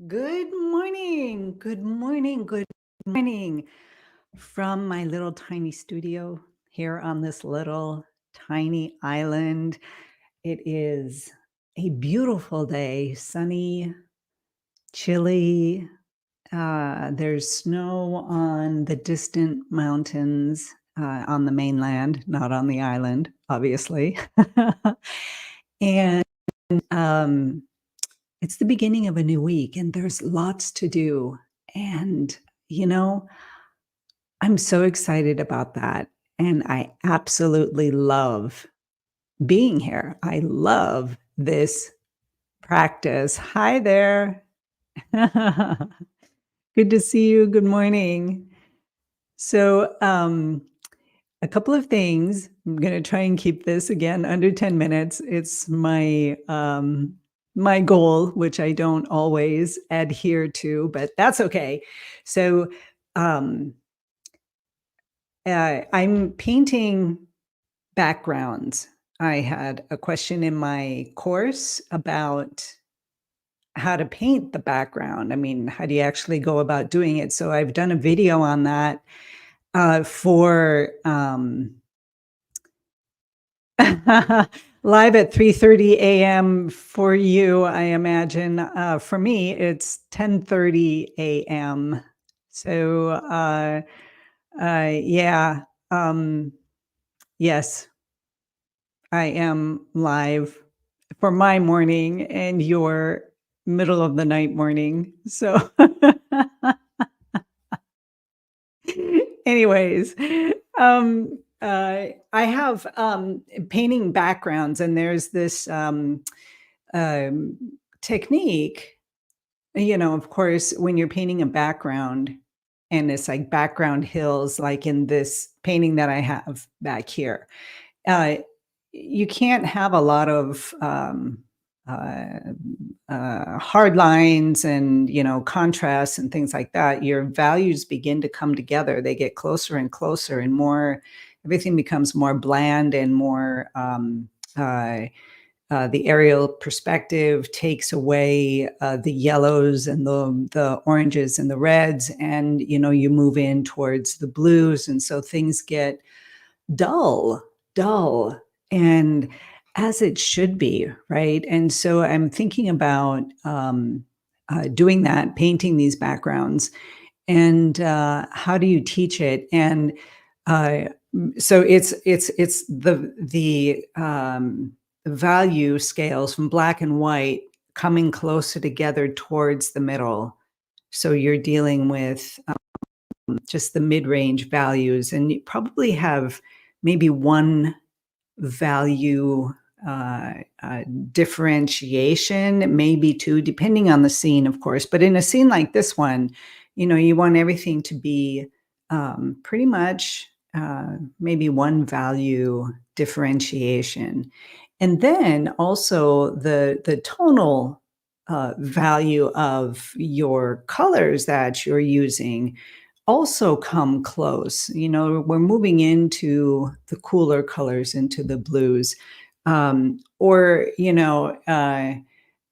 Good morning. Good morning. Good morning from my little tiny studio here on this little tiny island. It is a beautiful day, sunny, chilly. There's snow on the distant mountains on the mainland, not on the island, obviously. and um, it's the beginning of a new week, and there's lots to do. And, you know, I'm so excited about that. And I absolutely love being here. I love this practice. Hi there. Good to see you. Good morning. So, a couple of things. I'm going to try and keep this again under 10 minutes. It's my goal, which I don't always adhere to, but that's okay. So, um, I'm painting backgrounds. I had a question in my course about how to paint the background. I mean, how do you actually go about doing it? So I've done a video on that for live at 3:30 a.m. for you, I imagine. For me, it's 10:30 a.m. So, yeah, yes, I am live for my morning and your middle of the night morning. So, anyways, I have painting backgrounds, and there's this um, technique. Of course, when you're painting a background, and it's like background hills, like in this painting that I have back here. Uh, you can't have a lot of uh, hard lines and contrasts and things like that. Your values begin to come together. They get closer and closer, and more. Everything becomes more bland and more. The aerial perspective takes away the yellows and the oranges and the reds, and you move in towards the blues, and so things get dull, and as it should be, right? And so I'm thinking about doing that, painting these backgrounds, and how do you teach it? And uh, so it's the value scales from black and white coming closer together towards the middle. So you're dealing with just the mid-range values, and you probably have maybe one value uh, differentiation, maybe two, depending on the scene, of course. But in a scene like this one, you want everything to be pretty much maybe one value differentiation. And then also the tonal value of your colors that you're using also come close. We're moving into the cooler colors, into the blues, or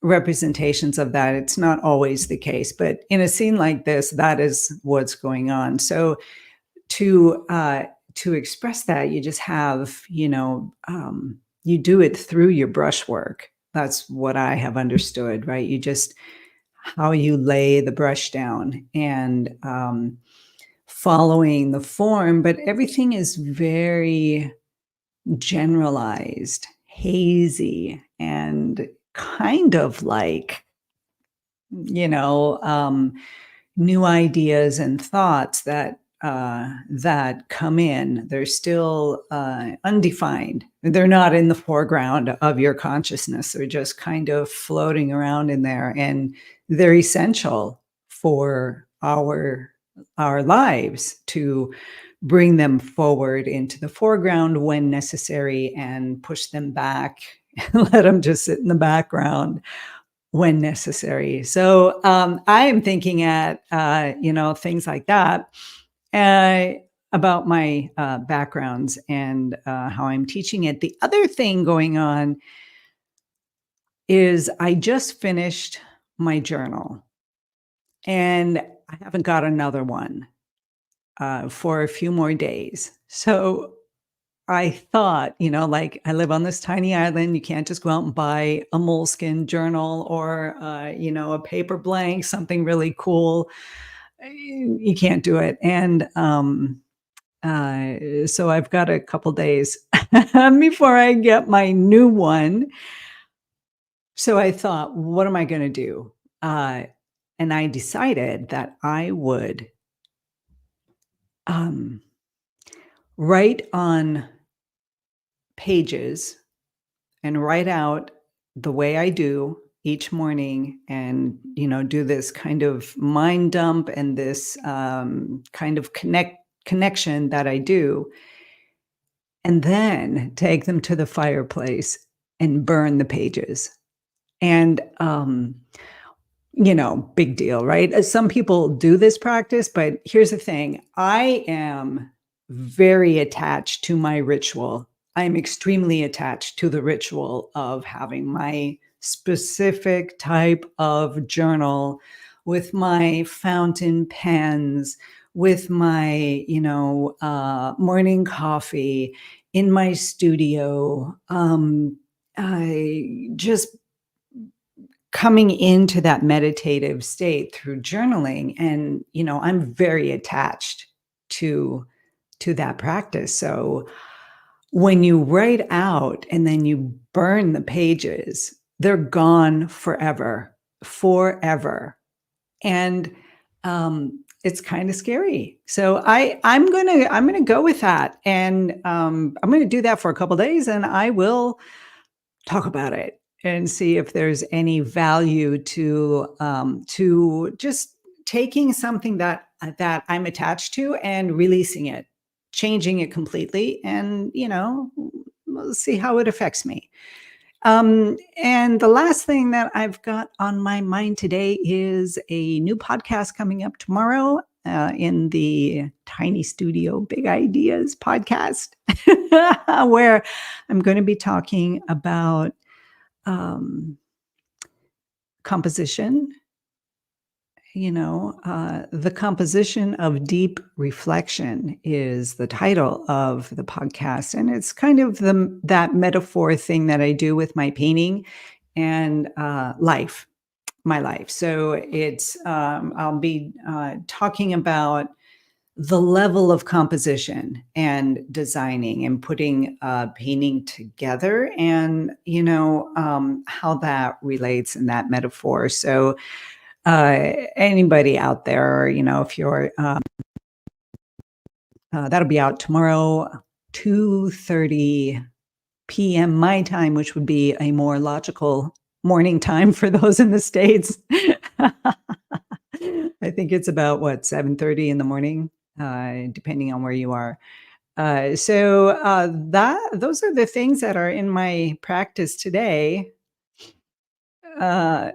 representations of that. It's not always the case, but in a scene like this, that is what's going on. So to express that, you just have, you do it through your brushwork. That's what I have understood, right? You just how you lay the brush down, and following the form, but everything is very generalized, hazy, and kind of like, you know, um, new ideas and thoughts that come in. They're still undefined. They're not in the foreground of your consciousness. They're just kind of floating around in there, and they're essential for our lives to bring them forward into the foreground when necessary, and push them back and let them just sit in the background when necessary. So I am thinking at things like that uh, about my backgrounds and how I'm teaching it. The other thing going on is I just finished my journal. and I haven't got another one for a few more days. So I thought, like I live on this tiny island. You can't just go out and buy a moleskin journal or, a paper blank, something really cool. You can't do it. And so I've got a couple days before I get my new one. So I thought, what am I going to do? Uh, and I decided that I would um, write on pages and write out the way I do each morning and, do this kind of mind dump and this kind of connection that I do, and then take them to the fireplace and burn the pages. And big deal, right? Some people do this practice, but here's the thing. I am very attached to my ritual. I'm extremely attached to the ritual of having my specific type of journal with my fountain pens, with my, morning coffee in my studio. I just coming into that meditative state through journaling, and I'm very attached to that practice. So when you write out and then you burn the pages, they're gone forever. And it's kind of scary. So I'm gonna go with that, and I'm gonna do that for a couple days, and I will talk about it and see if there's any value to just taking something that I'm attached to and releasing it, changing it completely, and we'll see how it affects me. And the last thing that I've got on my mind today is a new podcast coming up tomorrow in the Tiny Studio Big Ideas podcast, where I'm going to be talking about composition, the composition of deep reflection is the title of the podcast. And it's kind of that metaphor thing that I do with my painting and my life. So I'll be talking about the level of composition and designing and putting painting together, and how that relates in that metaphor. So anybody out there, if you're that'll be out tomorrow, 2:30 p.m. my time, which would be a more logical morning time for those in the States. I think it's about 7:30 in the morning, depending on where you are. So those are the things that are in my practice today. Uh,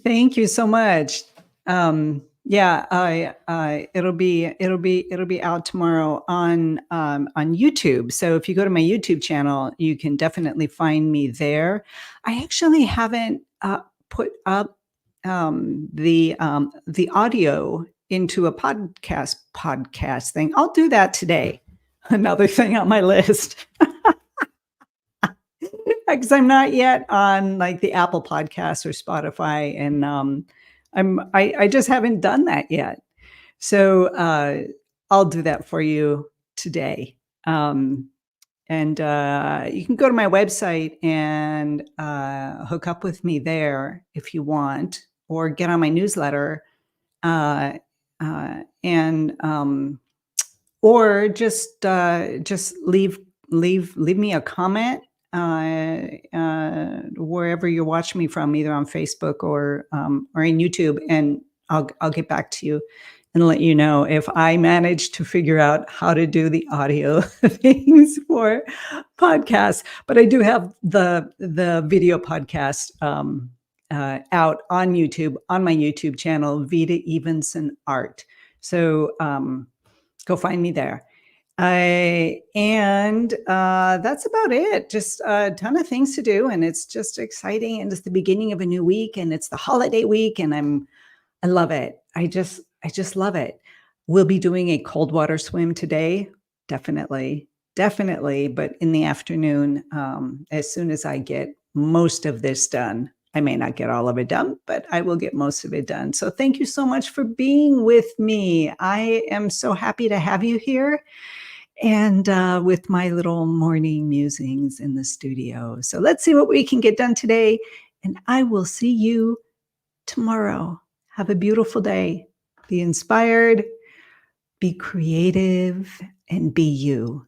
Thank you so much. Yeah, it'll be out tomorrow on YouTube. So if you go to my YouTube channel, you can definitely find me there. I actually haven't put up the audio into a podcast thing. I'll do that today. Another thing on my list. Because I'm not yet on like the Apple Podcasts or Spotify, and I just haven't done that yet. So I'll do that for you today. And you can go to my website and hook up with me there if you want, or get on my newsletter, uh, and or just leave me a comment wherever you're watching me from, either on Facebook or in YouTube, and I'll get back to you and let you know if I manage to figure out how to do the audio things for podcasts. But I do have the video podcast out on YouTube, on my YouTube channel, Vita Evenson Art. So go find me there. And that's about it. Just a ton of things to do, and it's just exciting. And it's the beginning of a new week, and it's the holiday week, and I love it. I just love it. We'll be doing a cold water swim today. Definitely. Definitely, but in the afternoon, as soon as I get most of this done. I may not get all of it done, but I will get most of it done. So thank you so much for being with me. I am so happy to have you here and with my little morning musings in the studio. So let's see what we can get done today. And I will see you tomorrow. Have a beautiful day. Be inspired, be creative, and be you.